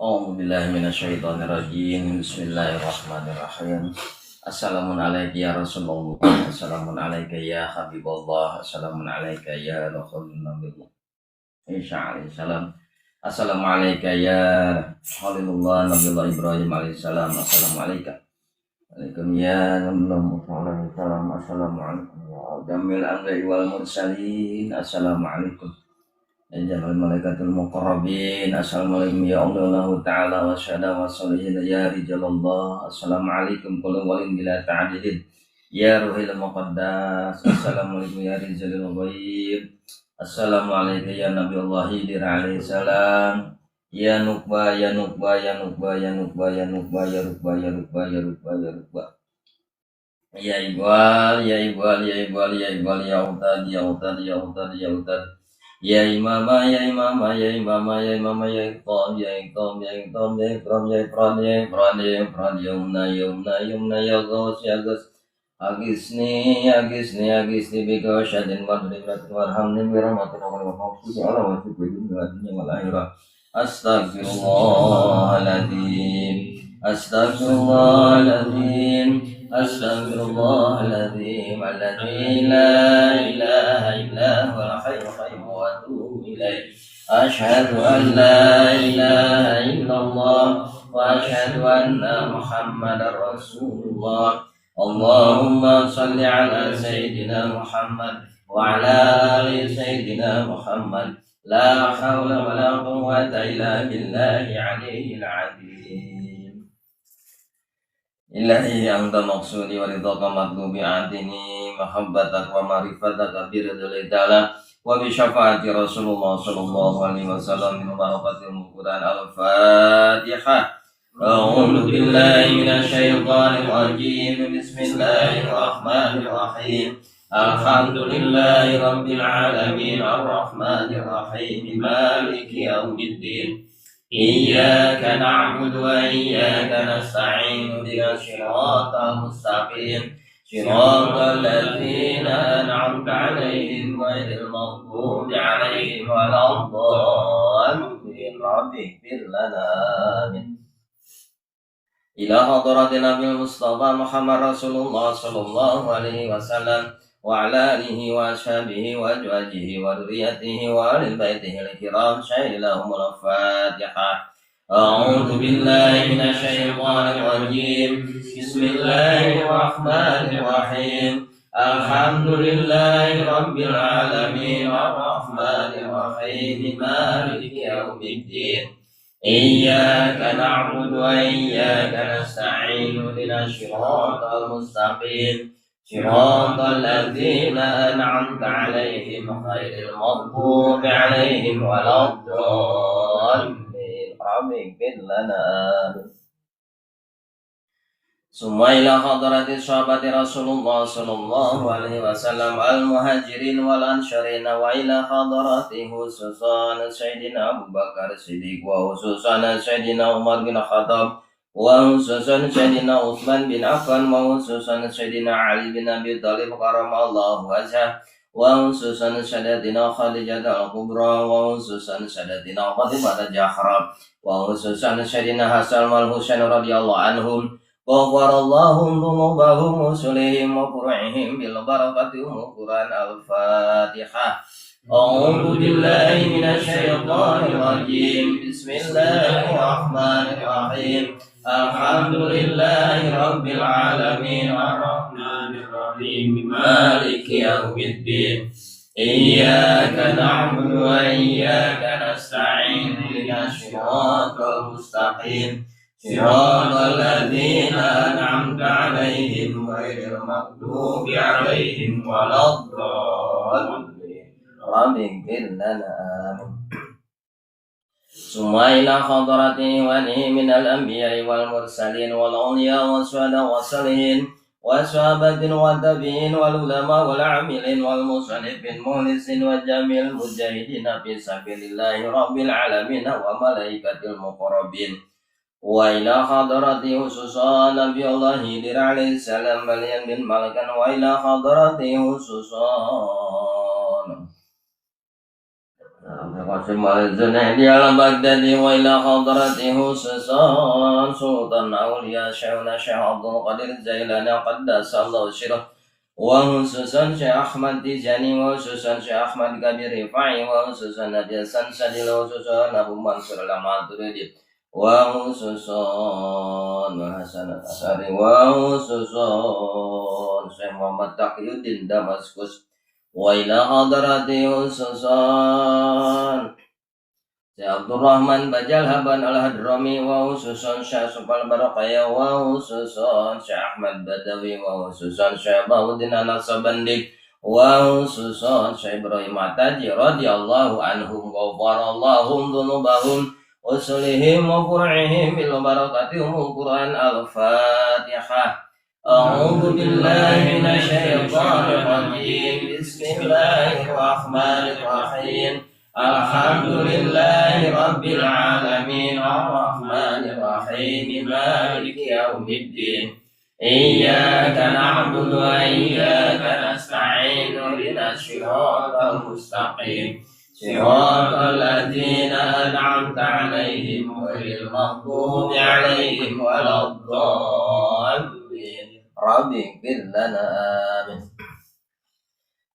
A'udzu billahi minasyaitonir rajim. Bismillahirrahmanirrahim. Assalamun alayka ya Rasulullah. Assalamun alayka ya Habibullah. Assalamun alayka ya Rasulullah. Isa alaihi salam. Assalamu alayka ya Khalilullah Nabiullah Ibrahim alaihi salam. Assalamu alayka. Waalaikum ya Nabiullah Musa alaihi salam. Assalamu alaikum ya Jamil anbiya'i wal mursalin. Assalamu alaikum. Jamal malaikatul muqarrabin. Assalamualaikum ya Allah ta'ala wa syahada wa salihin ya rijalallah. Assalamualaikum kullu walin bila ta'adidin ya ruhil muqaddas. Assalamualaikum ya rijalil ghaib. Assalamualaikum ya Nabi Allah Hidir alaihi salam. Ya nukba ya nukba ya nukba ya nukba ya nukba ya rukba ya rukba ya rukba ya rukba ya ibwal ya ibwal ya ibwal ya ibwal ya utad ya utad ya utad ya utad ya imama ya imama ya imama ya imama ya iqam ya iqam ya iqam ya ikram ya ikram ya ikram ya ikram ya umna ya umna ya umna ya ghos ya ghos agisni agisni agisni bika syadin madribatin warhamni birahmatin wa mawfuzi ala wa subhidin wa dunya wal akhirah. Astaghfirullahaladzim Astaghfirullahaladzim Astaghfirullahaladzim alladzi la ilaha illa huwal hayyul qayyum wa atubu ilaih. Asyhadu an la ilaha illallah wa asyhadu anna Muhammadar Rasulullah. Allahumma salli ala sayyidina Muhammad wa ala ali sayyidina Muhammad. La hawla wa la quwwata illa billahi aliyyil azim. Ilahi anta maqsudi wa ridhaka matlubi atini mahabbatak wa ma'rifataka biridhil ta'ala wa bi syafaati Rasulullah sallallahu alaihi wasallam min barakatil Quran al-Fatihah. A'udzu billahi minasyaitonir rajim. Bismillahirrahmanirrahim. Alhamdulillahi rabbil alamin arrahmanir rahim maliki yaumiddin. Iyyaka na'budu wa iyyaka nasta'in ihdinas siratal mustaqim siratal ladzina an'amta 'alaihim ghairil maghdubi 'alaihim waladdallin. Rabbi ighfir lana ila hadratin Nabil Mustafa Muhammad Rasulullah sallallahu alaihi wasallam wa ala alihi wa ashabihi wa azwajihi wa dzurriyyatihi wa ahli baitihi al-kiram syahidahumul Fatihah. A'udzu billahi minasyaitonir rajim. Bismillahirrahmanirrahim. Alhamdulillahi rabbil alamin arrahmanir rahim maliki yaumiddin. Iyyaka na'budu wa iyyaka nasta'in ihdinas siratal mustaqim siratal ladzina an'amta 'alaihim ghairil maghdubi 'alaihim waladdallin. Rabbi ighfir lana. Summa ila hadrati sahabati Rasulullah sallallahu alaihi wasallam al-muhajirin wal ansharin wa ila hadrati khususan Sayyidina Abu Bakar Siddiq wa khususan Sayyidina Umar bin Khattab wa khususan Sayyidina Utsman bin Affan wa khususan Sayyidina Ali bin Abi Thalib karamallahu wajhah wa khususan Sayyidatina Khadijah al-Kubra wa khususan Sayyidatina Fatimah al-Zahra wa khususan Sayyidina Hasan wal Husain radhiyallahu anhum. Ghafarallahu dhunubahum usulihim wa furu'ihim bil barakati Quran al-Fatihah. A'udzu billahi minasyaitonir rajim. Bismillahirrahmanirrahim. Alhamdulillahi rabbil alamin arrahmanir rahim maliki yaumiddin. Iyyaka na'budu wa iyyaka nasta'in ihdinas siratal mustaqim siratal ladzina an'amta 'alaihim ghairil maghdubi 'alaihim waladdallin. Rabbi ighfir lana. Summa ila hadrati wali minal anbiya'i wal mursalin wal awliya was syuhada was salihin was sahabatin wa tabi'in wal ulama wal 'amilin wal musannifin muhlisin wa jamil mujahidin fi sabilillahi rabbil alamin wa malaikatil muqarrabin. Wa ila hadrati khususan Nabi Allah Hidir alaihi salam balian bin Malakan wa ila hadrati khususan وحشم الزنادي على بغداد وإلى حضرته سلطان سلطان أولياء شيخنا شيخ عبد القادر الجيلاني قدس الله سره وخصوصا شيخ أحمد تيجاني وخصوصا شيخ أحمد كبير رفاعي وخصوصا نبي سنسدي وخصوصا أبو منصور الماتريدي وخصوصا حسن الأشعري وخصوصا شيخ محمد تقي الدين دمسكوس وإلى حضرته خصوصا Syekh Abdul Rahman Bajal Haban Al-Hadrami wa khususan Syekh Supal Barakaya wa khususan Syekh Ahmad Badawi wa khususan Syekh Bahuddin Al-Sabandi wa khususan Syekh Ibrahim Ataji radhiyallahu anhum wa ghafarallahum dhunubahum usulihim wa fur'ihim bil barakatihum Quran Al-Fatihah. A'udzu billahi minasy syaithanir rajim. Bismillahirrahmanirrahim. Alhamdulillahi Rabbil Alamin Ar-Rahmanir Rahim Maliki Yawmiddin Iyyaka na'budu wa iyyaka nasta'in Ihdinas siratal mustaqim Siratal ladzina an'amta 'alaihim ghairil maghdubi 'alaihim waladdallin Rabbi ighfir lana amin.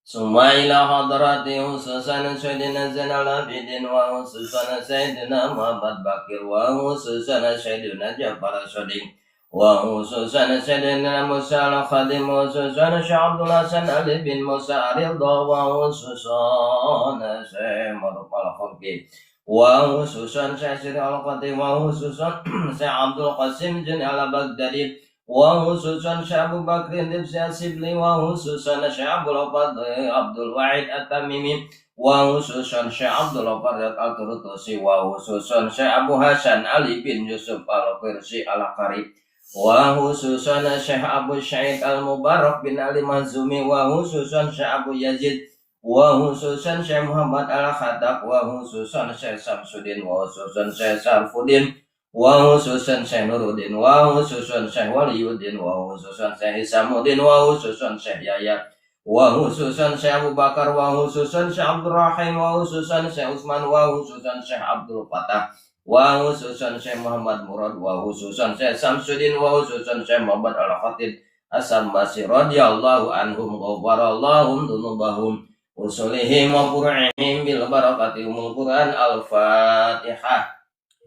Summa ila hadrati khususan Sayyidina Zainal Abidin wa khususan Sayyidina Muhammad Bakir wa khususan Sayyidina Jafar Shadiq wa khususan Sayyidina Musa Al-Khadim wa khususan Syekh Abdul Hasan Ali bin Musa Ridha wa khususan Syekh Maruf Al-Khurqi wa khususan Syekh Siri Al-Fatih wa khususan Syekh Abdul Qasim Jani Al-Baghdadi wa khususan Syekh Abu Bakrin Ibn Sibli wa khususan Syekh Abdul Fadl Abdul Wahid At-Tamimi wa khususan Syekh Abdul Farid Al-Turtusi wa khususan Syekh Abu Hasan Ali bin Yusuf Al-Qirsi Al-Qari wa khususan Syekh Abu Syahid Al-Mubarak bin Ali Mazumi wa khususan Syekh Abu Yazid wa khususan Syekh Muhammad Al-Khattab wa khususan Syekh Samsudin wa khususan Syekh Sarfuddin wa khususan Syekh Nuruddin wa khususan Syekh Waliyuddin wa khususan Syekh Isamuddin wa khususan Syekh Yahya wa khususan Syekh Abu Bakar wa khususan Syekh Abdul Rahim wa khususan Syekh Utsman wa khususan Syekh Abdul Fatah wa khususan Syekh Muhammad Murad wa khususan Syekh Samsudin wa khususan Syekh Muhammad Al-Khatib As-Sambasi radhiyallahu anhum ghafarallahum dzunubahum usulihim wa fur'ihim bil barakatihumul Quran Al-Fatihah.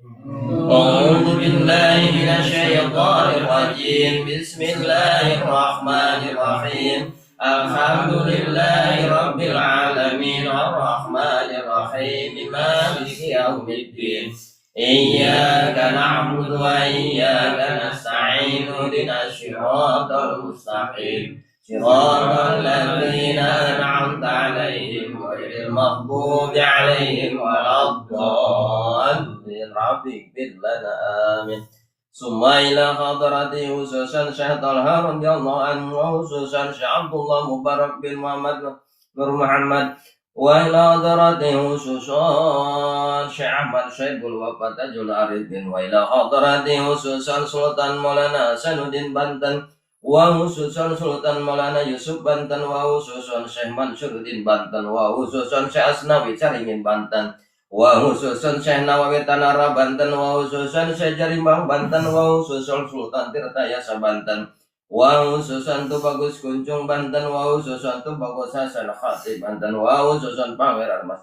A'udzu billahi minasyaitonir rajim. Bismillahirrahmanirrahim. Alhamdulillahi Rabbil Alamin Ar-Rahmanir Rahim Maliki Yawmiddin Iyyaka na'budu wa iyyaka nasta'in Ihdinas siratal mustaqim Siratal ladzina an'amta 'alaihim ghairil maghdubi 'alaihim waladdallin Rabbi ighfir lana amin. Summa ila hadrati khususan Syekh Talha radhiyallahu anhu wa khususan Syekh Abdullah Mubarak bin Muhammad Nur Muhammad wa ila hadrati khususan Syekh Ahmad Syaibul Wafat Tajul Arifin wa ila hadrati khususan Sultan Maulana Hasanuddin Banten wa khususan Sultan Maulana Yusuf Banten wa khususan Syekh Mansuruddin Banten wa khususan Syekh Asnawi Caringin Banten wa khususan Syekh Nawawi Tanara Banten wa khususan Syekh Jarimbang Banten wa khususan Sultan Tirtayasa Banten wa khususan Tubagus Kuncung Banten wa khususan Tubagus Hasan Khatib Banten wa khususan Pangeran Mas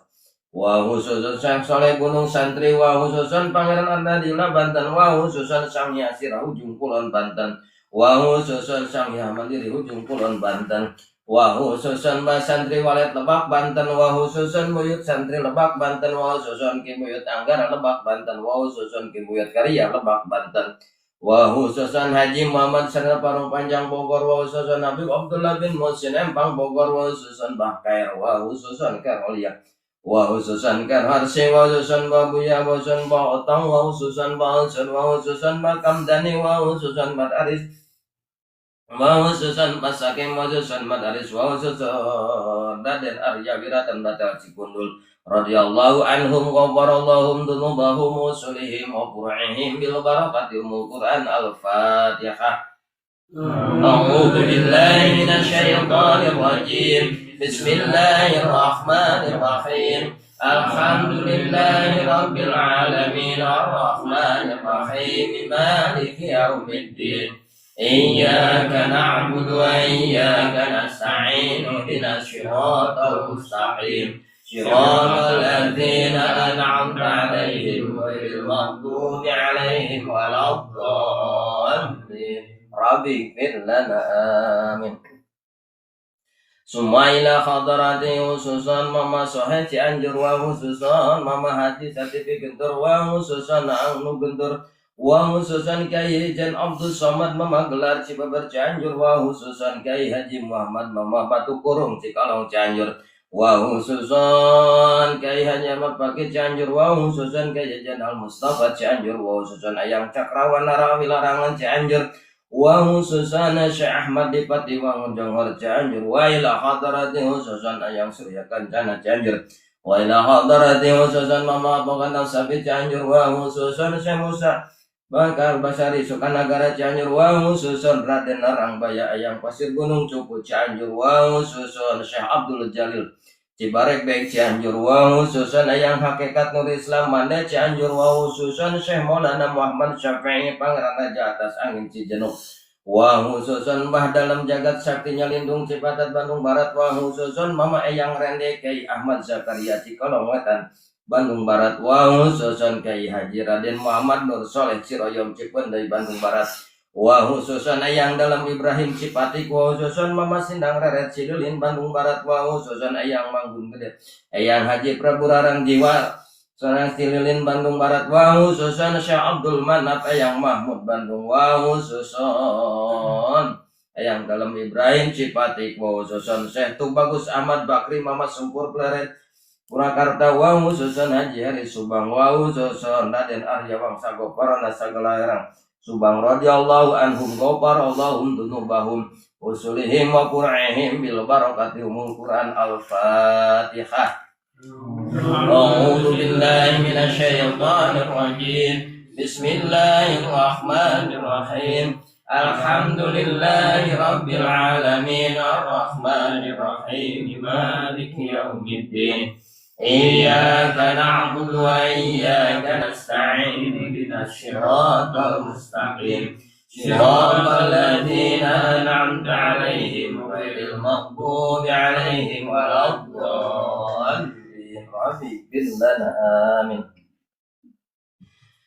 wa khususan Syekh Saleh Gunung Santri wa khususan Pangeran Ardadila Banten wa khususan Sang Yasira Ujung Kulon Banten wa khususan Sang Hyang Mandiri Ujung Kulon Banten wa khususan Mbah Santri Walet Lebak Banten wa khususan Buyut Santri Lebak Banten wa khususan Ki Buyut Anggara Lebak Banten wa khususan Ki Buyut Karya Lebak Banten wa khususan Haji Muhammad Sana Parung Panjang Bogor wa khususan Habib Abdullah bin Muhsin Empang Bogor wa khususan Mbah Kair wa khususan Karolia wa khususan Karharsi wa khususan Mbah Buya wa khususan Mbah Otong wa khususan Mbah Hasan wa khususan Mbah Kamdani wa khususan Mbah Aris wa khususan Masakim wa khususan Madaris wa khususan Raden Arya Wiratan Batal Cikundul radhiyallahu anhum ghafarallahum dzunubahum usulihim wa fur'ihim bil barakatihumul Quran Al-Fatihah. A'udzu billahi minasy syaithanir rajim. Bismillahirrahmanirrahim. Alhamdulillahi Rabbil Alamin Ar-Rahmanir Rahim Maliki Yawmiddin Iyyaka na'budu wa iyyaka nasta'in ihdinas siratal mustaqim siratal ladzina an'amta 'alaihim ghairil maghdubi 'alaihim waladdallin Rabbi ighfir lana amin Summa ila hadarati khususan mama sohe Cianjur wa khususan mama hati satipi gentur wa khususan anu gentur wa khususan Kyai Jan Abdul Somad mama gelar Cibaber Cianjur wa khususan Kyai Haji Muhammad mama Batu Kurung Cikalong Cianjur wa khususan Kyai Haji Ahmad Pakir Cianjur wa khususan Kyai Jan Al Mustafa Cianjur wa khususan Ayang Cakrawan Narawi Larangan Cianjur wa khususan Syekh Ahmad Dipati Wangun Jonghor Cianjur wa ila hadarati khususan Ayang Surya Kancana Cianjur wa ila hadarati khususan Mama Pokandang Sabi Cianjur wa khususan Syekh Musa Bakar Basari Sukanagara Cianjur wa khususan Raden Narangbaya Ayang Pasir Gunung Cupu Cianjur wa khususan Syekh Abdul Jalil Cibarek Baik Cianjur wa khususan Ayang Hakikat Nur Islam Manda Cianjur wa khususan Syekh Maulana Muhammad Syafi'i Pangeran Raja Atas Angin Cijenuk wa khususan Mbah Dalam Jagat Saktinya Lindung Cipatat Bandung Barat wa khususan Mama Eyang Rende Kyai Ahmad Zakaria Cikolong Wetan Bandung Barat wa khususan Kyai Haji Raden Muhammad Nur Soleh Ciroyom Cipun dari Bandung Barat wa khususan Ayang Dalam Ibrahim Cipatik wa khususan Mama Sindang Reret Cidulin Bandung Barat wa khususan Ayang Manggun Gede Ayang Haji Prabu Rarang Jiwa Sarang Cililin Bandung Barat wa khususan Syekh Abdul Manap Ayang Mahmud Bandung wa khususan Ayang Dalam Ibrahim Cipatik wa khususan Syekh Tubagus Ahmad Bakri Mama Sempur Pleret Purwakarta wa khususan Haji Hari Subang wa khususan Raden Arya Wangsa Goparana Sagala Herang Subang radhiyallahu anhum ghafarallahu dzunubahum usulihim wa qur'ihim bil barakati umul Quran al-Fatihah. A'udzu billahi minasy syaithanir rajim. Bismillahirrahmanirrahim. Alhamdulillahi rabbil alamin arrahmanir rahim maliki yaumiddin. Iyyaka na'budu wa iyyaka nasta'in ihdinas siratal mustaqim siratal ladzina an'amta 'alaihim ghairil maghdubi 'alaihim waladdallin Rabbi lana amin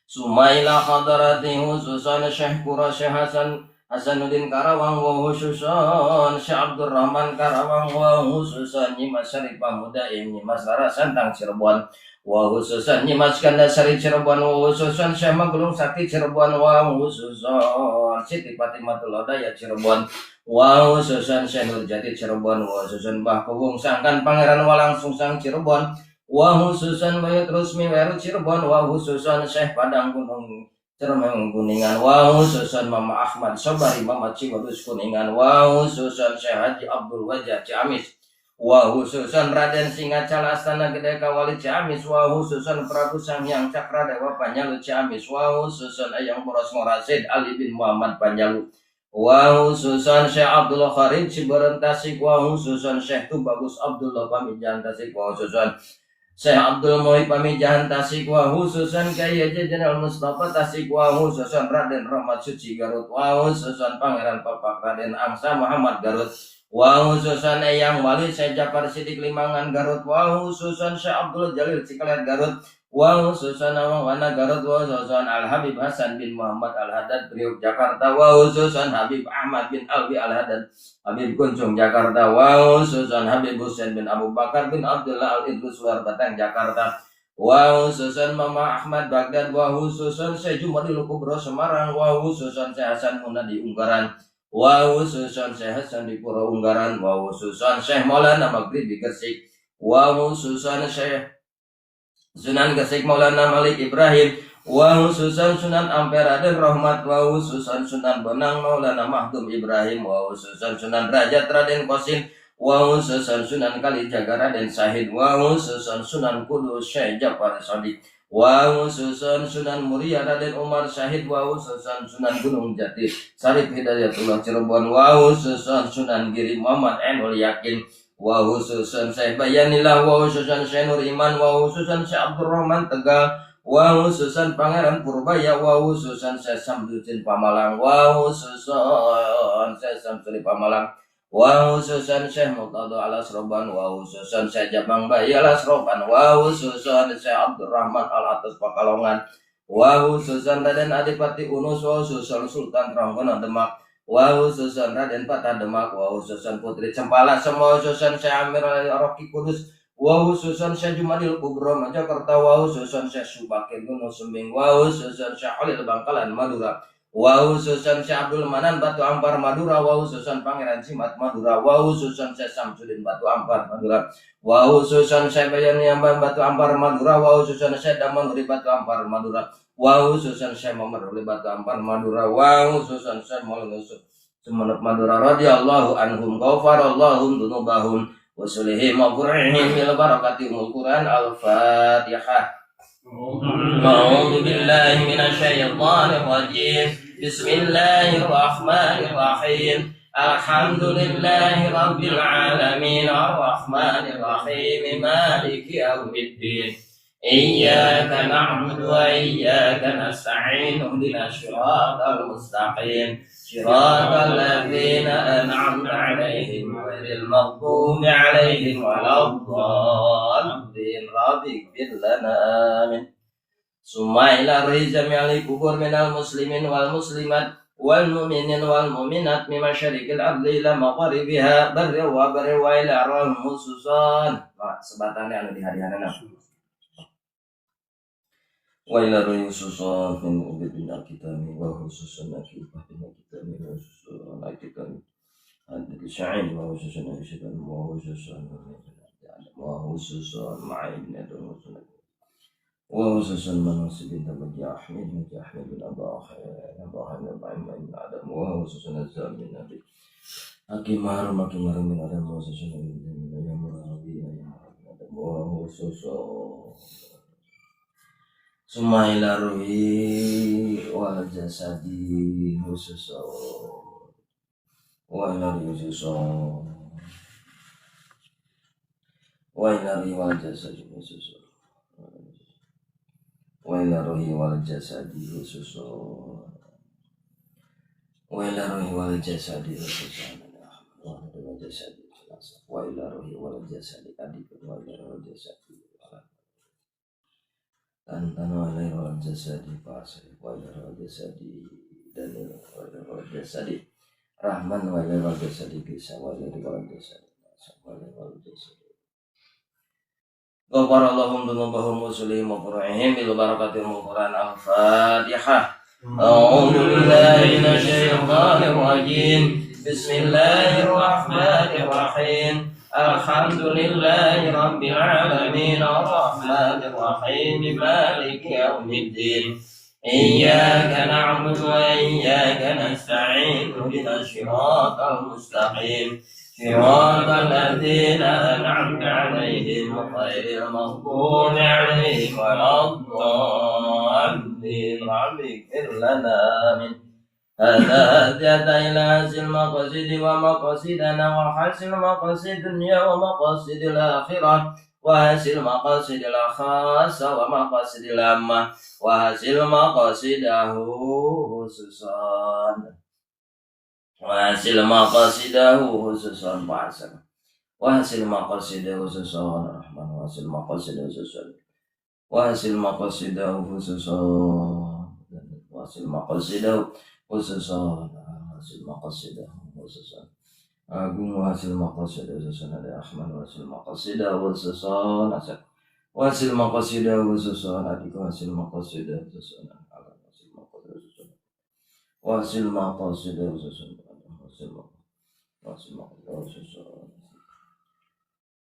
Sumaila hadarati khususan Syekh Pura Syekh Hasanuddin Karawang wa khususan Syekh Abdul Rahman Karawang wa khususan Nyimas Syarifah Mudaim Nyimas Rara Santang Cirebon wa khususan Nyimas Gandasari Cirebon wa khususan Syekh Magelung Sakti Cirebon wa khususan Siti Fatimatul Hidayah Cirebon wa khususan Syekh Nurjati Cirebon wa khususan Mbah Kugung Sangkan Pangeran Walang Sungsang Cirebon wa khususan Mayut Rusmi Weru Cirebon wa khususan Syekh Padang Gunung Cermeng Kuningan wa khususan Mama Ahmad Sobari Mama Ciwadus Kuningan wa khususan Syekh Haji Abdul Wajah Ciamis wa khususan Raden Singacala Astana Gede Kawali Ciamis wa khususan Prabu Sanghyang Cakradewa Panjalu Ciamis wa khususan Ayang Boros Morasid Ali bin Muhammad Panjalu wa khususan Syekh Abdul Kharid Ciberem Tasik wa khususan Syekh Tubagus Abdullah Pamijahan Tasik wa khususan Syekh Abdul Muhib Pamijahan Tasik wa khususan Kyai Haji Jenderal Mustafa Tasik wa khususan Raden Rahmat Suci Garut wa khususan Pangeran Papak Raden Angsa Muhammad Garut wa khususan Eyang Wali Syekh Jafar Sidik Limangan Garut wa khususan Syekh Abdul Jalil Cikalet Garut wa khususan Wana Garut wa khususan Al Habib Hasan bin Muhammad Al Haddad Priok Jakarta wa khususan Habib Ahmad bin Alwi Al Haddad Habib Kuncung Jakarta wa khususan Habib Husain bin Abu Bakar bin Abdullah Al Idrus Luar Batang Jakarta wa khususan Mama Ahmad Baghdad wa khususan Syekh Jumadil Kubro Semarang wa khususan Syekh Hasan Munadi Unggaran wa khususan Syekh Hasan di Pura Unggaran wa khususan Syekh Maulana Maghribi Gresik wa khususan Syekh Sunan Gresik Maulana Malik Ibrahim wa khususan Sunan Ampere Raden Rahmat wa khususan Sunan Bonang Maulana Mahdum Ibrahim wa khususan Sunan Derajat Raden Qasim wa khususan Sunan Kalijaga Raden Syahid wa khususan Sunan Kudus Syekh Jafar Shadiq wa khususan Sunan Muria Raden Umar Syahid wa khususan Sunan Gunung Jati Sarif Hidayatullah Cirebon wa khususan Sunan Giri Muhammad Ainul Yakin wa khususan Syekh Bayanillah, wa khususan Syekh Nur Iman, wa khususan Syekh Abdurrahman Tegal, wa khususan Pangeran Purbaya, wa khususan Syekh Samsudin Pamalang, wa khususan Syekh Samsudin Pamalang, wa khususan Syekh Murtada Al-Asroban, wa khususan Syekh Jabang Bayi Al-Asroban, wa khususan Syekh Abdurrahman Al-Atas Pakalongan, wa khususan Raden Adipati Unus, wa khususan Sultan Tronggono Demak, wa khususan Raden Patah Demak, wa khususan Putri Cempala, semua khususan Syekh Amir Al-Roki Kudus, wa khususan Syekh Jumadil Kubro Mojokerto, wa khususan Syekh Subakir Gunung Sumbing, wa khususan Syekh Khalil Bangkalan Madura, wa khususan Syekh Abdul Manan Batu Ampar Madura, wa khususan Pangeran Simat Madura, wa khususan Syekh Samsudin Batu Ampar Madura, wa khususan Syekh Bayan Yambang Batu Ampar Madura, wa khususan Syekh Daman Uri Batu Ampar Madura, wa khususan Syekh Muhammad Uri Batu Ampar Madura, wa khususan Syekh Maulana Semenep Madura radhiyallahu anhum, ghafarallahu dzunubahum wa sulihim wa qur'ihim bil barakatimul Qur'an. Al-Fatihah. A'udzu billahi minasy syaithanir rajim. Bismillahirrahmanirrahim. Alhamdulillahi rabbil alamin arrahmanir rahim maliki yaumiddin. Iyyaka na'budu wa iyyaka nasta'in. Ihdinas siratal mustaqim. Siratal ladzina an'amta 'alaihim ghairil maghdubi 'alaihim waladdallin. Rabbighfir lana amin. Summa ila jami'il kubur minal muslimin wal muslimat wal mu'minin wal mu'minat min masyariqil ardi ila magharibiha barri wa ila arwahum khususan. Sebatane anu dihadiahna. Wa ila khususan min ubidina kita wa khususan akibah kita wa khususan akibah hadith sya'in wa khususan akibah wa khususan ma'ibna dan wa khususan manasibin bagi Ahmad bin Abah bin Adam wa khususan azmin nabi akimar min Adam wa khususan ya murabi wa khususan Sumaila ruhi wal jasadi khususan wa ilari khususan wa ilari wal jasadi khususan wa ilari wal jasadi khususan wa ilari wal jasadi khususan wa ilari wal jasadi wa ilari wal jasadi adik wa ilari wal jasadi Tantan walai wal jasadi pasai walai wal jasadi dalil walai wal jasadi rahman walai wal jasadi kisah walai wal jasadi walai wal jasadi Ghafarallahum dzunubahum wa sulihim wa qur'ihim bil barakatil Qur'an. Al-Fatihah. A'udzu billahi minasy syaithanir rajim. Bismillahirrahmanirrahim. Alhamdulillahi rabbil alamin arrahmanir rahim maliki yaumiddin. Iyyaka na'budu wa iyyaka nasta'in. Ihdinas siratal mustaqim. Siratal ladzina an'amta 'alaihim ghairil maghdubi 'alaihim waladdallin. Rabbighfir lana amin. هذا أدى إلى حسن مقاصد ومقاصدنا وحسن مقاصد الدنيا ومقاصد الآخرة وحسن مقاصد الخاصة ومقاصد العامة وحسن مقاصده خصوصا وحسن مقاصده خصوصا وحسن مقاصده خصوصا الرحمن وحسن مقاصده خصوصا وحسن مقاصده خصوصا وحسن مقاصده khususan hasil maqasidah khususan agung hasil maqasidah khususan ada Ahmad hasil maqasidah khususan hasil maqasidah khususan adik hasil maqasidah khususan ala hasil maqasidah khususan hasil maqasidah khususan hasil maqasidah khususan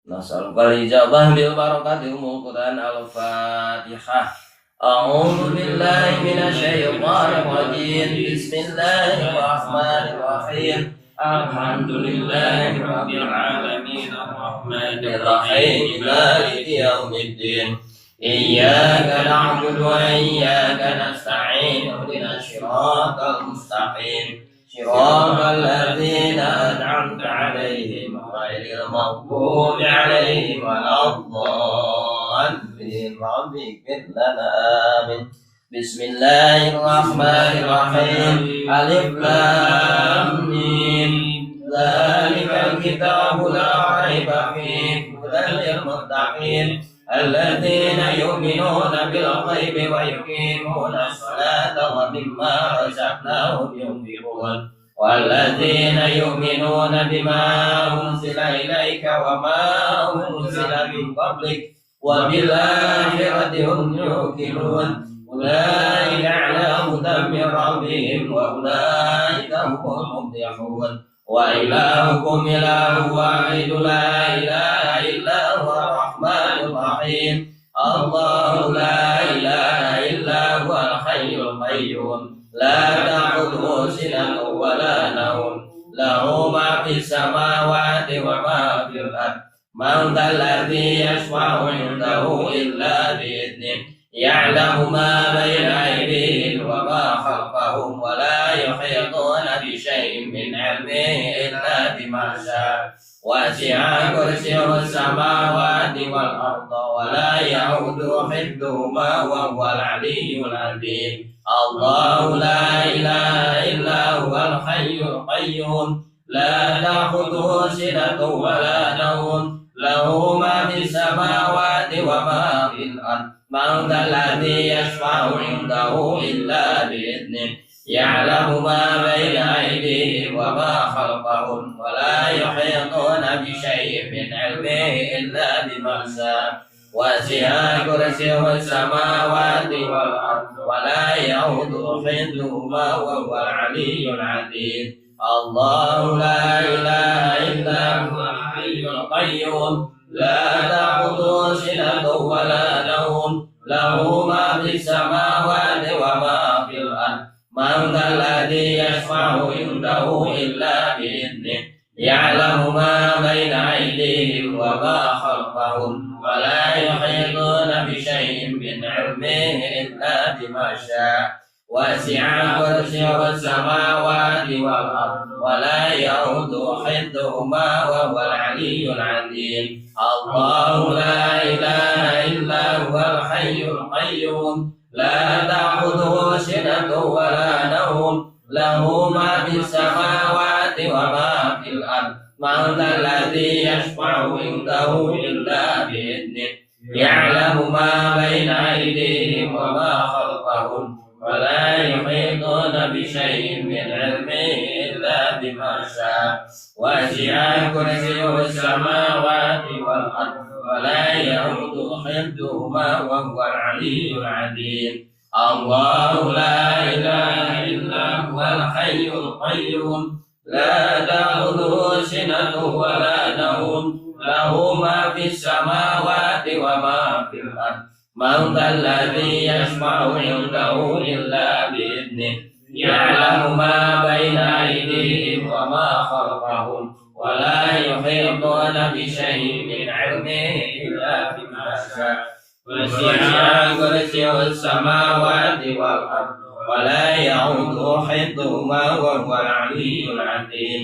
nasal barijabah bil barakatil Qur'an. Al-Fatihah. A'udzu billahi minasy syaithanir rajim. Bismillahirrahmanir rahim. Alhamdulillahi rabbil alamin arrahmanir rahim maliki yaumiddin. Iyyaka na'budu wa iyyaka nasta'in. Ihdinas siratal mustaqim. Siratal ladzina an'amta 'alaihim غير المغضوب عليهم ولا الضالين رب اغفر لنا آمين. بسم الله الرحمن الرحيم. ألف لام ميم ذلك الكتاب لا ريب فيه هدى للمتقين الذين يؤمنون بالغيب ويقيمون الصلاة ومما رزقناهم ينفقون والذين يؤمنون بما أنزل إليك وما أنزل من قبلك وبالآخرة هم يوقنون أولئك على هدى من ربهم وأولئك هم المفلحون. وإلهكم إله واحد لا إله إلا هو الرحمن الرحيم. الله لا إله إلا هو الحي القيوم لا تأخذه سنة ولا نوم له ما في السماوات وما في الأرض من ذا الذي يشفع عنده إلا بإذنه يعلم ما بين أيديهم وما خلفهم ولا يحيطون بشيء من علمه إلا بما شاء وسع كرسيه السماوات والأرض ولا يعود حفظهما وهو العلي العظيم. الله لا إله إلا هو الحي القيوم لا تأخذه سنة ولا نوم له ما في السماوات وما في الأرض من ذا الذي يشفع عنده إلا بإذنه يعلم ما بين أيديهم وما خلفهم ولا يحيطون بشيء من علمه إلا بما شاء وسع كرسيه السماوات والأرض ولا يؤوده حفظهما وهو العلي العظيم. الله لا إله إلا هو الحي القيوم لا تأخذه سنة ولا نوم له ما في السماوات وما في الأرض من ذا الذي يشفع عنده إلا بإذنه يعلم ما بين أيديهم وما خلفهم ولا يحيطون بشيء من علمه إلا بما شاء وسع كرسيه السماوات والأرض ولا يؤوده حفظهما وهو العلي العظيم. الله لا إله إلا هو الحي القيوم لا تأخذه سنة ولا نوم له ما في السماوات وما في الأرض من ذا الذي يشفع عنده إلا بإذنه يعلم ما بين أيديهم وما خلفهم ولا يحيطون بشيء من علمه إلا بما شاء وسع كرسيه السماوات والأرض ولا يؤوده حفظهما وهو العلي العظيم. الله لا إله إلا هو الحي القيوم لا تأخذه سنة ولا نوم له ما في السماوات وما في الأرض من ذا الذي يشفع عنده إلا بإذنه يعلم ما بين أيديهم وما خلفهم ولا يحيطون بشيء من علمه إلا بما شاء وسع كرسيه السماوات والأرض ولا يؤوده حفظهما وهو العلي العظيم.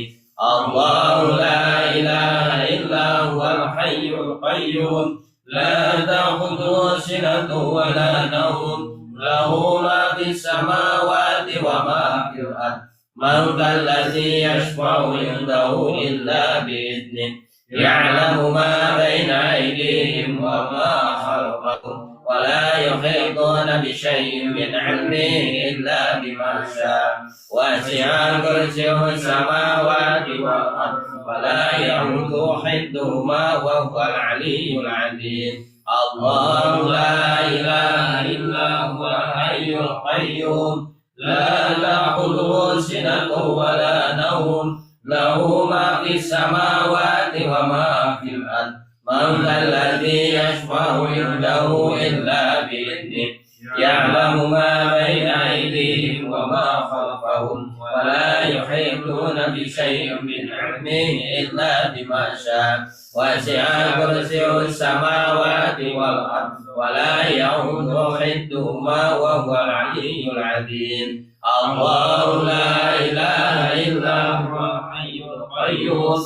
الله لا إله إلا هو الحي القيوم لا تأخذه سنة ولا نوم له ما في السماوات وما في الأرض من ذا الذي يشفع عنده إلا بإذنه يعلم ما بين أيديهم وما خلفهم ولا يحيطون بشيء من علمه إلا بما شاء وسع كرسيه السماوات والأرض ولا يؤوده حفظهما وهو العلي العظيم. الله لا إله إلا هو الحي القيوم لا تأخذه سنة ولا نوم له ما في السماوات وما في الأرض من ذا الذي يشفع عنده إلا بإذنه يعلم ما بين أيديهم وما خلفهم ولا يحيطون بشيء من علمه إلا بما شاء وسع كرسيه السماوات والأرض ولا يؤوده حفظهما وهو العلي العظيم. الله لا إله إلا هو الحي القيوم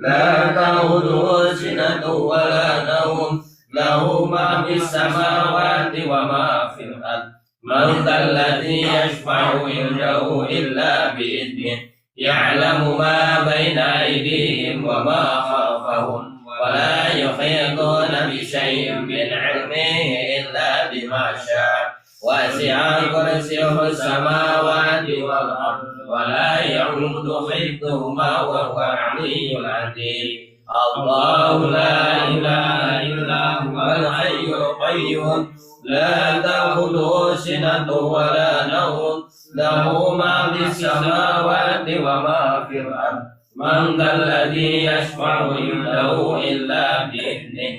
لا تأخذه سنة ولا نوم له ما في السماوات وما في الأرض من ذا الذي يشفع عنده إلا بإذنه يعلم ما بين أيديهم وما خلفهم ولا يحيطون بشيء من علمه إلا بما شاء وسع كرسيه السماوات والأرض ولا يعود حفظهما وهو العلي العظيم الله لا إله إلا هو الحي القيوم لا تأخذه سنة ولا نوم له ما في السماوات وما في الأرض من ذا الذي يشفع عنده إلا بإذنه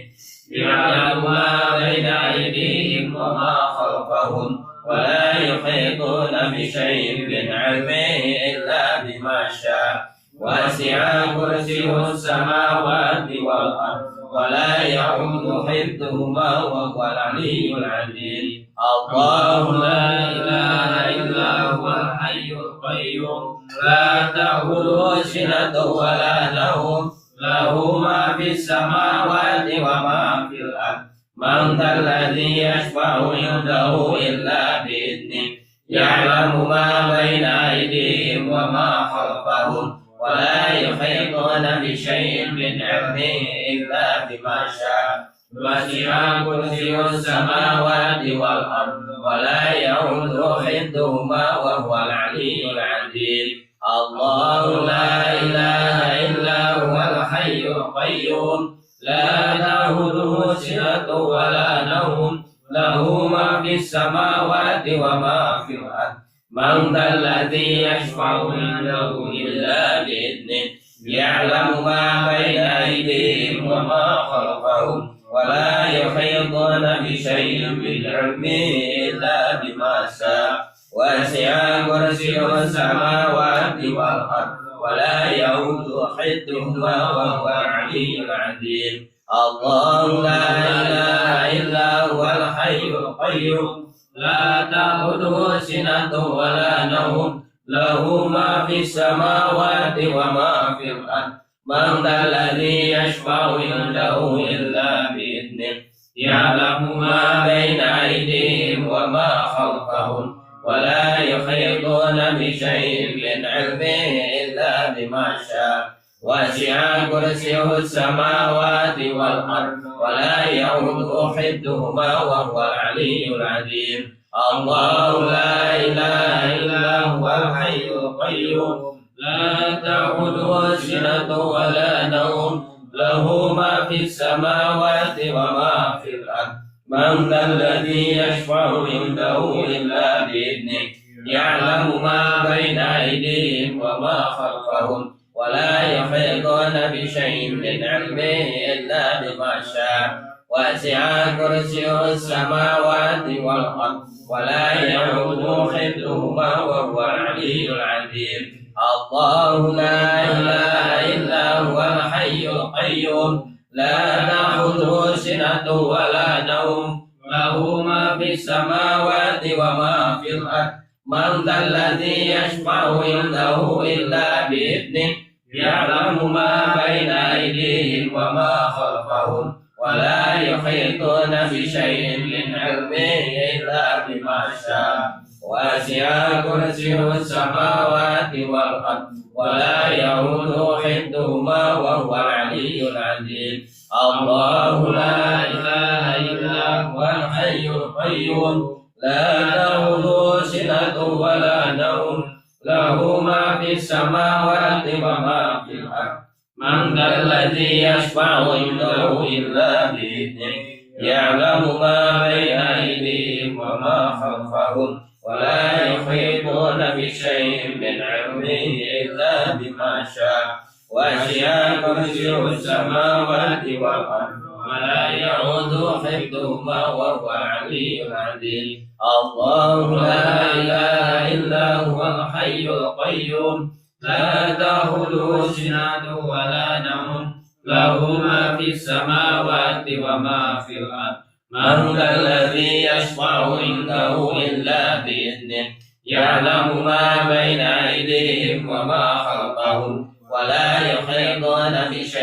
يعلم ما بين أيديهم وما خلفهم ولا يحيطون بشيء من علمه إلا بما شاء وسع كرسيه السماوات والأرض ولا يعود حفظهما وهو العلي العظيم الله لا إله إلا هو الحي القيوم لا تأخذه سنة ولا نوم له ما في السماوات وما في الأرض من ذا الذي يشفع عنده إلا بإذنه يعلم ما بين أيديهم وما خلفهم ولا يحيطون بشيء من علمه إلا بما شاء وسع كرسيه السماوات والأرض ولا يعود حفظهما وهو العلي العظيم الله لا إله إلا هو الحي القيوم لا تأخذه سنة ولا نوم له ما في السماوات وما في الأرض من ذا الذي يشفع عنده إلا بإذنه يعلم ما بين أيديهم وما خلفهم ولا يحيطون بشيء من علمه إلا بما شاء وسع كرسيه السماوات والأرض ولا يؤود حفظهما وهو العلي العظيم الله لا إله إلا هو الحي القيوم لا تأخذه سنة ولا نوم له ما في السماوات وما في الأرض من ذا الذي يشفع عنده إلا بإذنه يعلم ما بين أيديهم وما خلفهم ولا يحيطون بشيء من علمه إلا بما شاء وسع كرسيه السماوات والأرض ولا يؤوده حفظهما وهو العلي العظيم الله لا إله إلا هو الحي القيوم لا تأخذه سنة ولا نوم له ما في السماوات وما في الأرض من ذا الذي يشفع عنده إلا بإذنه يعلم ما بين أيديهم وما خلفهم ولا يحيطون بشيء من علمه إلا بما شاء وسع كرسيه السماوات والأرض ولا يعود حفظهما وهو العلي العظيم الله لا إله إلا هو الحي القيوم لا تأخذه سنة ولا نوم له ما في السماوات وما في الأرض من ذا الذي يشفع عنده إلا بإذنه يعلم ما بين أيديهم وما خلفهم ولا يحيطون بشيء من علمه إلا بما شاء وسع كرسيه السماوات والأرض ولا يؤوده حفظهما وهو العلي العظيم الله لا إله إلا هو الحي القيوم لا تأخذه سنة ولا نوم له ما في السماوات وما في الأرض من ذا الذي يشفع عنده إلا بإذنه يعلم ما بين أيديهم وما خلفهم ولا يحيطون بشيء من علمه إلا بما شاء وسع كرسيه السماوات والأرض ولا يعود حفظهما وهو العلي العظيم الله لا إله إلا هو الحي القيوم لا تأخذه سنة ولا نوم له ما في السماوات وما في الأرض من ذا الذي يشفع عنده إلا بإذنه يعلم ما بين أيديهم وما خلفهم ولا يحيطون بشيء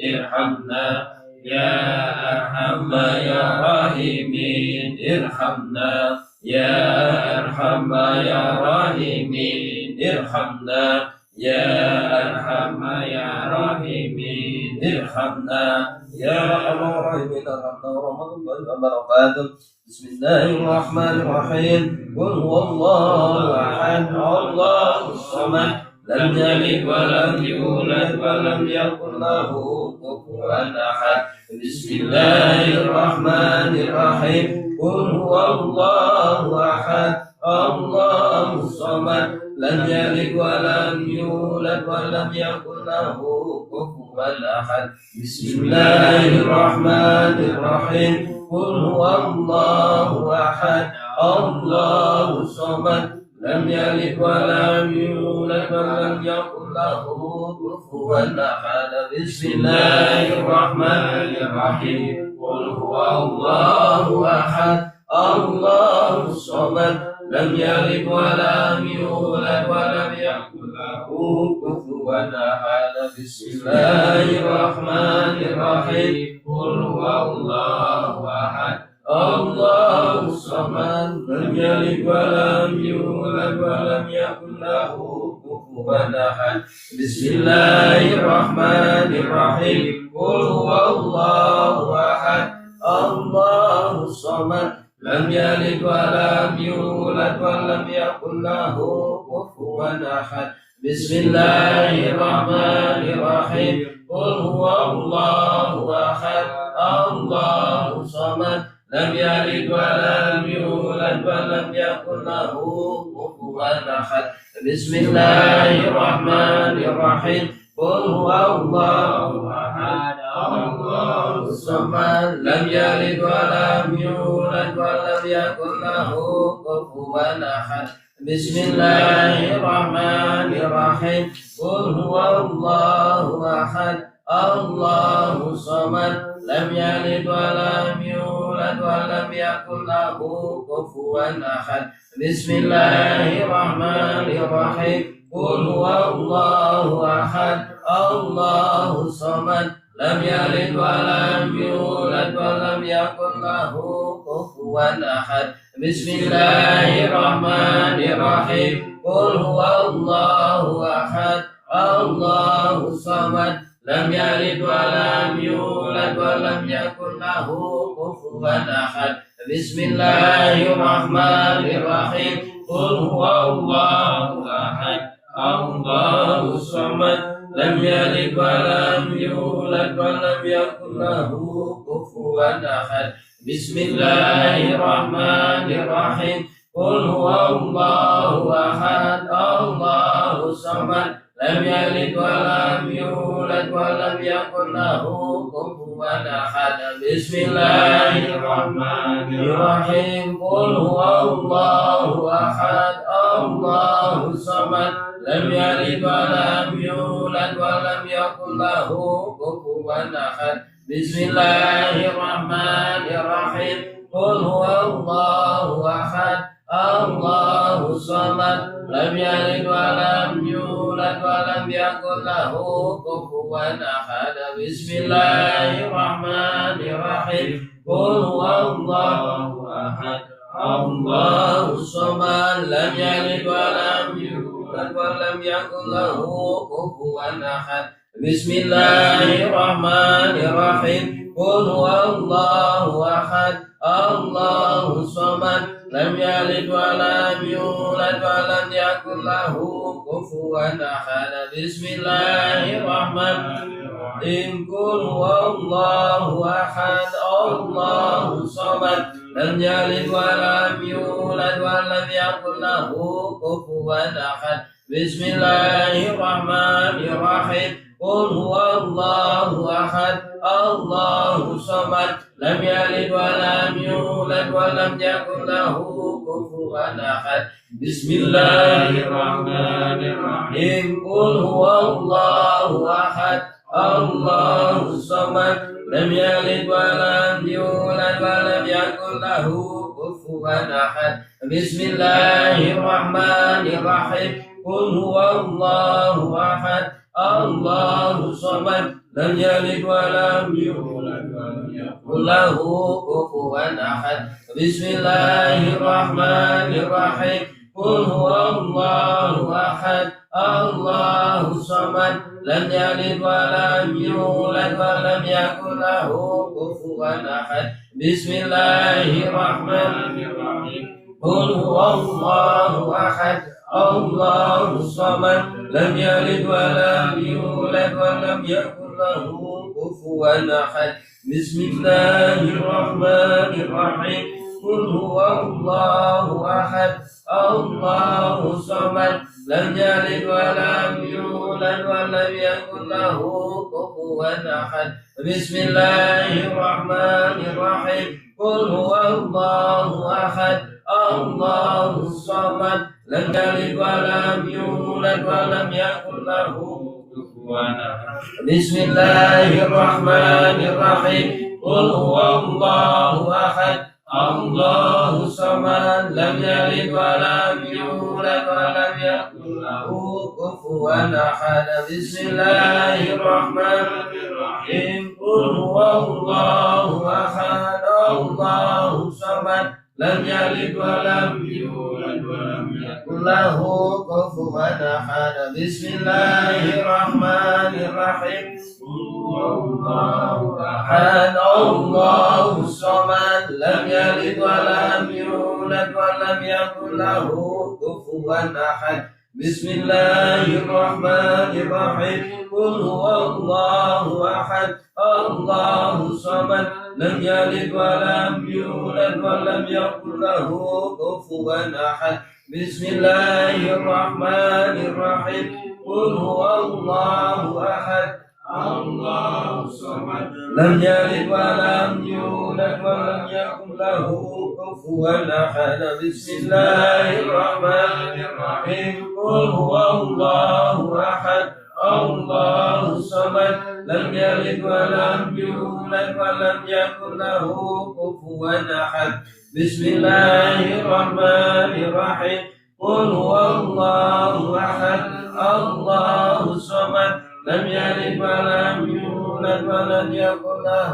ارحمنا يا أرحم يا راحمين ارحمنا يا أرحم يا راحمين ارحمنا يا أرحم يا راحمين ارحمنا يا أرحم الراحمين ارحمنا ورحمة الله وبركاته. بسم الله الرحمن الرحيم. قل هو الله أحد الله الصمد لم يلد ولم يولد ولم يكن له كفوا أحد. بسم الله الرحمن الرحيم. قل هو الله أحد الله الصمد لم يلد ولم يولد ولم يكن له كفوا أحد. بسم الله الرحمن الرحيم. قل هو الله أحد الله الصمد لم يلد ولم يولد ولم يكن له كفوا أحد. بسم الله الرحمن الرحيم. قل هو الله أحد الله الصمد لم يلد ولم يولد ولم يكن له كفوا أحد. بسم الله الرحمن الرحيم. قل هو الله أحد الله الصمد لم يلد ولم يولد ولم يكن له كفوا أحد. بسم الله الرحمن الرحيم. قل هو الله أحد الله الصمد لم يلد ولم يولد ولم يكن له كفوا أحد. بسم الله الرحمن الرحيم. قل هو الله أحد الله الصمد لم يلد ولم يولد ولم يكن له كفوا أحد. بسم الله الرحمن الرحيم. قل هو الله أحد الله الصمد لم يلد ولم يولد ولم يكن له كفوا أحد. بسم الله الرحمن الرحيم. قل هو الله أحد الله الصمد لم يلد ولم يولد ولم يكن له كفوا أحد. بسم الله الرحمن الرحيم. قل هو الله أحد الله الصمد لم يلد ولم يولد ولم يكن له كفوا أحد. بسم الله الرحمن الرحيم. قل هو الله أحد الله الصمد لم يلد ولم يولد ولم يكن له كفوا أحد. بسم الله الرحمن الرحيم. قل هو الله أحد الله الصمد لم يلد ولم يولد ولم يكن له كفوا أحد. بسم الله الرحمن الرحيم. قل هو الله أحد الله الصمد لم يلد ولم يولد ولم يكن له كفوا أحد. بسم الله الرحمن الرحيم. قل هو الله أحد الله الصمد لم يلد ولم يولد ولم يكن له كفوا أحد. بسم الله الرحمن الرحيم. قل هو الله أحد الله الصمد لم يلد ولم يولد ولم يكن له كفوا أحد. بسم الله الرحمن الرحيم. قل هو الله أحد الله الصمد لم يلد ولم يولد ولم يكن له كفوا أحد. بسم الله الرحمن الرحيم. قل هو الله أحد الله الصمد لم يلد ولم يولد ولم يكن له كفوا أحد. بسم الله الرحمن الرحيم. قل هو الله أحد الله الصمد لم يلد ولم يولد ولم يكن له كفوا أحد. بسم الله الرحمن الرحيم. قل هو الله أحد الله الصمد لم يلد ولم يولد ولم يكن له كفوا أحد. بسم الله الرحمن الرحيم. قل هو الله أحد الله الصمد لم يلد ولم يولد ولم يكن له كفوا أحد. بسم الله الرحمن الرحيم. قل هو الله أحد الله الصمد لم يلد ولم يولد ولم يكن له كفوا أحد بسم الله الرحمن الرحيم قل هو الله أحد الله الصمد لم يلد ولم يولد ولم يكن له كفوا أحد بسم الله الرحمن الرحيم قل هو الله أحد الله الصمد لم يلد ولم يولد ولم يكن له كفوا أحد بسم الله الرحمن الرحيم قل هو الله أحد الله الصمد لم يلد ولم يولد ولم يكن له كفوا أحد بسم الله الرحمن الرحيم قل هو الله أحد الله الصمد لم يلد ولم يولد ولم يكن له كفوا أحد بسم الله الرحمن الرحيم قل هو الله أحد الله الصمد لم يلد ولم يولد ولم يكن له كفوا أحد بسم الله الرحمن الرحيم قل هو الله أحد الله الصمد لم يلد ولم يولد ولم يكن له كفوا أحد بسم الله الرحمن الرحيم قل هو الله أحد الله الصمد لم يلد ولم يولد ولم يكن له كفوا أحد بسم الله الرحمن الرحيم قل هو الله أحد الله الصمد لم يلد ولم يولد ولم يكن له كفوا أحد بسم الله الرحمن الرحيم قل هو الله أحد الله الصمد لم يلد ولم يولد ولم يكن له كفوا أحد بسم الله الرحمن الرحيم قل هو الله أحد الله الصمد لم يلد ولم يولد ولم يكن له كفوا أحد بسم الله الرحمن الرحيم قل هو الله أحد الله الصمد لم يلد ولم يولد ولم يكن له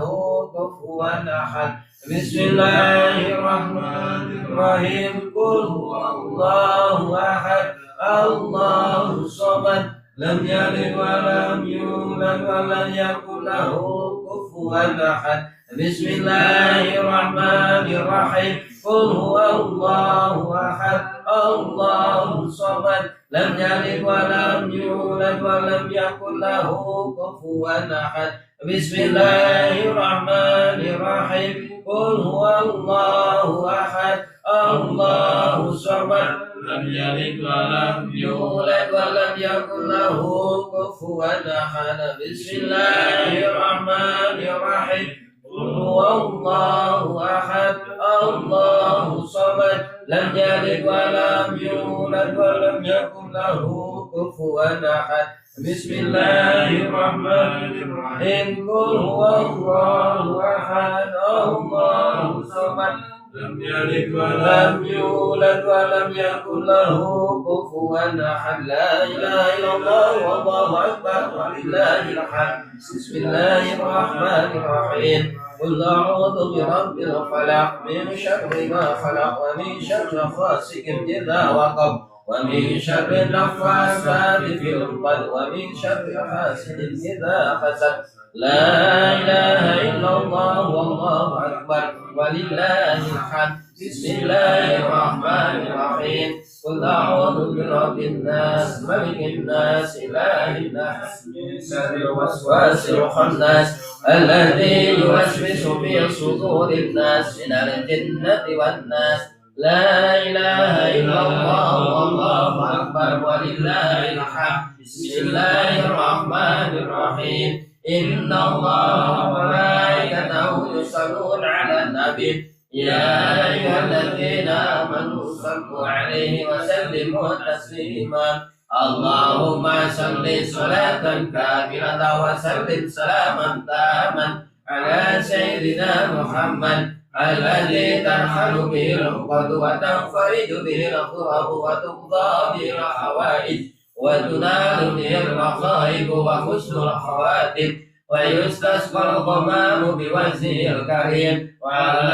كفوا أحد بسم الله الرحمن الرحيم قل هو الله أحد الله الصمد لم يلد ولم يولد ولم يكن له كفوا أحد بسم الله الرحمن الرحيم قل هو الله أحد الله الصمد لم يلد ولم يولد ولم يكن له كفوا أحد بسم الله الرحمن الرحيم قل هو الله أحد الله الصمد لم يلد ولم يولد ولم يكن له كفوا أحد بسم الله الرحمن الرحيم قل هو الله أحد الله الصمد لم يلد ولم يولد ولم يكن له كفوا أحد بسم الله الرحمن الرحيم قل هو الله أحد الله الصمد لم يلد ولم يولد ولم يكن له كفوا أحد لا إله إلا الله والله أكبر ولله الحمد بسم الله الرحمن الرحيم قل أعوذ برب الفلق من شر ما خلق ومن شر غاسق إذا وقب ومن شر النفاثات في العقد ومن شر حاسد إذا حسد لا إله إلا الله والله أكبر ولله الحمد بسم الله الرحمن الرحيم قل أعوذ برب الناس ملك الناس إله الناس من شر الوسواس الخناس الذي يوسوس في صدور الناس من الجنة والناس لا إله إلا الله والله أكبر ولله الحمد بسم الله الرحمن الرحيم إن الله وملائكته يصلون على النبي يا أيها الذين آمنوا صلوا عليه وسلموا تسليما اللهم صل صلاة كاملة وسلم سلاما تاما على سيدنا محمد الذي ترحل به العقد وتنفرج به الكرب وتقضى به الحوائج وتنال به الرخائب وحسن الخواتم ويستسقى الغمام بوجهه الكريم وعلى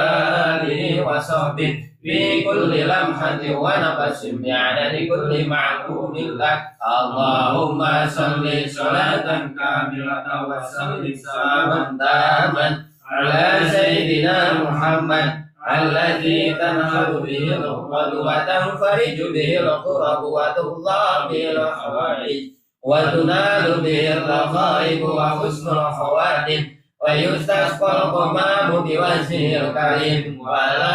آله وصحبه في كل لمحة ونفس بعدد كل معلوم لك اللهم صل صلاة كاملة وسلم سلاما تاما على سيدنا محمد الذي تنهض به العقد وتنفرج به الكرب وتقضى به الحوائج وتنال به الرغائب وحسن الخواتم ويستسقى الغمام بوجهه الكريم وعلى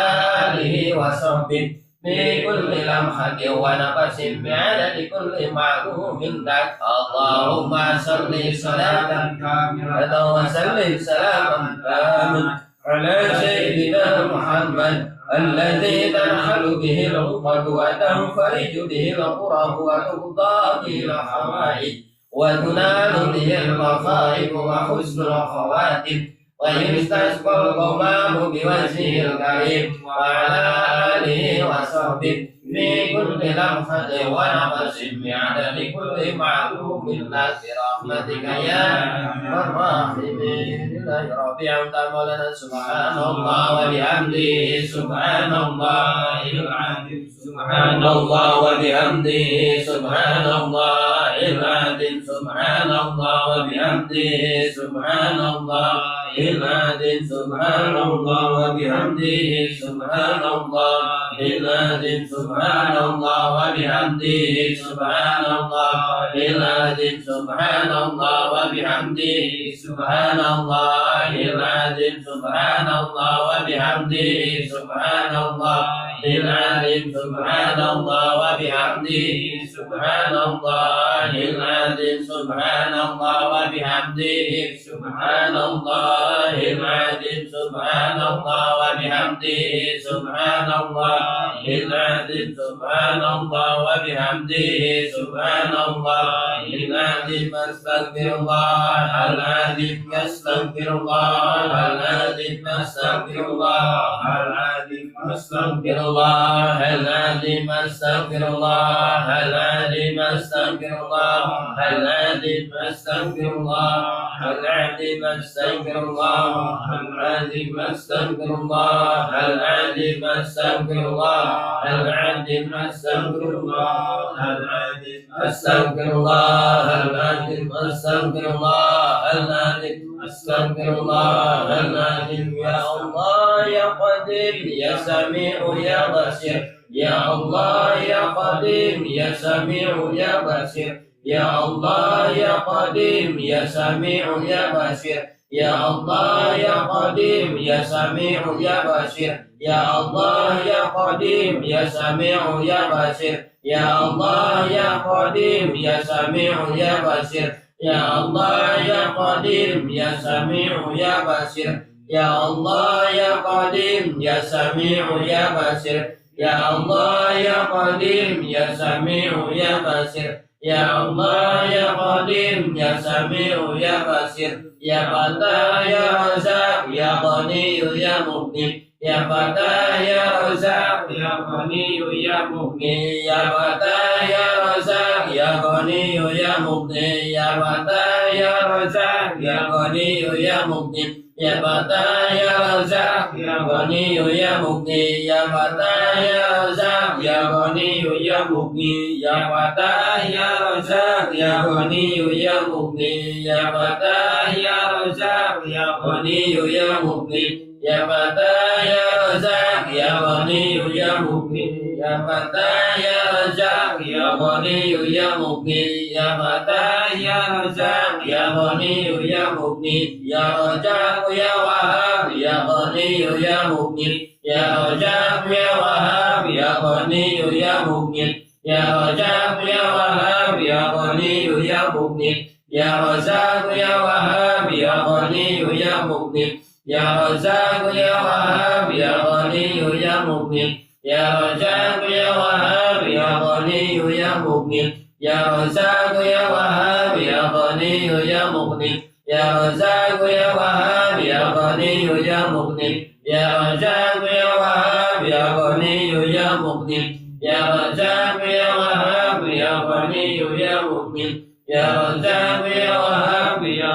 آله وصحبه في كل لمحة ونفس بعدد كل معلوم لك اللهم صل صلاة كاملة وسلم سلاما تاما على سيدنا محمد الذي تنحل به العقد وتنفرج به الكرب وتقضى به الحوائج وتنال به الرغائب وحسن الخواتم ويستسقى الغمام بوجهه الكريم وعلى آله وصحبه في كل لمحة ونفس بعدد كل معلوم لك برحمتك يا أرحم الراحمين لله رب العالمين سبحان الله وبحمده سبحان الله العظيم سبحان الله وبحمده سبحان الله العظيم سبحان الله وبحمده سبحان الله العظيم سبحان الله وبحمده سبحان الله العظيم سبحان الله وبحمده سبحان الله العظيم سبحان الله وبحمده سبحان الله العظيم سبحان الله وبحمده سبحان الله العظيم سبحان الله وبحمده سبحان الله العظيم سبحان الله وبحمده سبحان الله العظيم سبحان الله وبحمده سبحان الله العظيم سبحان الله وبحمده سبحان الله العظيم استغفر الله العظيم استغفر الله العظيم استغفر الله العظيم استغفر الله العظيم استغفر الله العظيم استغفر الله العظيم استغفر الله العظيم استغفر الله العظيم استغفر الله العظيم استغفر الله العظيم استغفر الله العظيم استغفر الله العظيم استغفر الله العظيم استغفر الله العظيم يا الله يا قدير يا سميع يا بصير يا الله يا قديم يا سميع يا بصير يا الله يا قديم يا سميع يا بصير يا الله يا قديم يا سميع يا بصير يا الله يا قديم يا سميع يا بصير يا الله يا قديم يا سميع يا بصير يا الله يا قديم يا سميع يا بصير يا الله يا قديم يا سميع يا بصير يا الله يا قديم يا سميع يا بصير يا الله يا قديم يا سميع يا بصير يا فتى يا رزاق يا غني يا مغني يا فتى يا رزاق يا غني يا مغني يا فتى يا رزاق يا غني يا مغني يا فتى يا رزاق يا غني يا مغني يا فتى يا رزاق يا غني يا مغني يا فتى يا رزاق يا غني يا مغني يا فتى يا رزاق يا غني يا مغني يا فتى يا رزاق يا غني يا مغني يا فتى يا رزاق يا غني يا مغني يا فتى يا رزاق يا غني يا مغني يا فتى يا رزاق يا غني يا مغني يا رزاق يا وهاب يا غني يا مغني يا رزاق يا وهاب يا غني يا مغني يا رزاق يا وهاب يا غني يا مغني يا رزاق يا وهاب يا غني يا مغني يا رزاق يا وهاب يا غني يا مغني يا رزاق يا وهاب يا غني يا مغني يا رزاق يا وهاب يا غني يا مغني يا رزاق يا وهاب يا غني يا مغني يا رزاق يا وهاب يا غني يا مغني يا رزاق يا وهاب يا غني يا مغني يا رزاق يا وهاب يا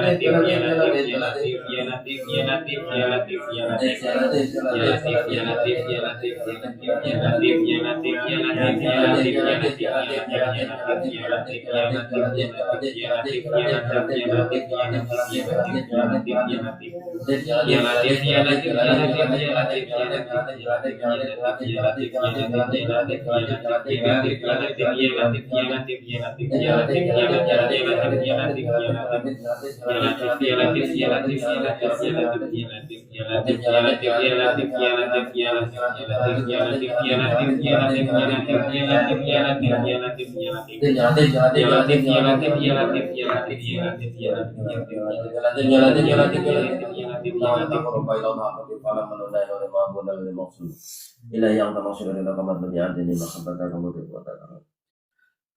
Ila yang termasuk dari kamat lebih ada di mahabbata kamu berbuatan.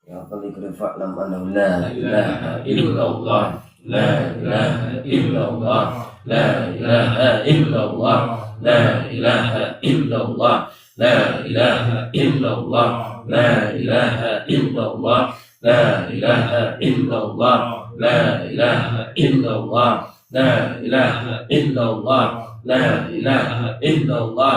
Ya paling fa'lam annahu la ilaha illallah, la ilaha illallah, la ilaha illallah, la ilaha illallah, la ilaha illallah, la ilaha illallah, la ilaha illallah, la ilaha illallah, la ilaha illallah, la ilaha illallah,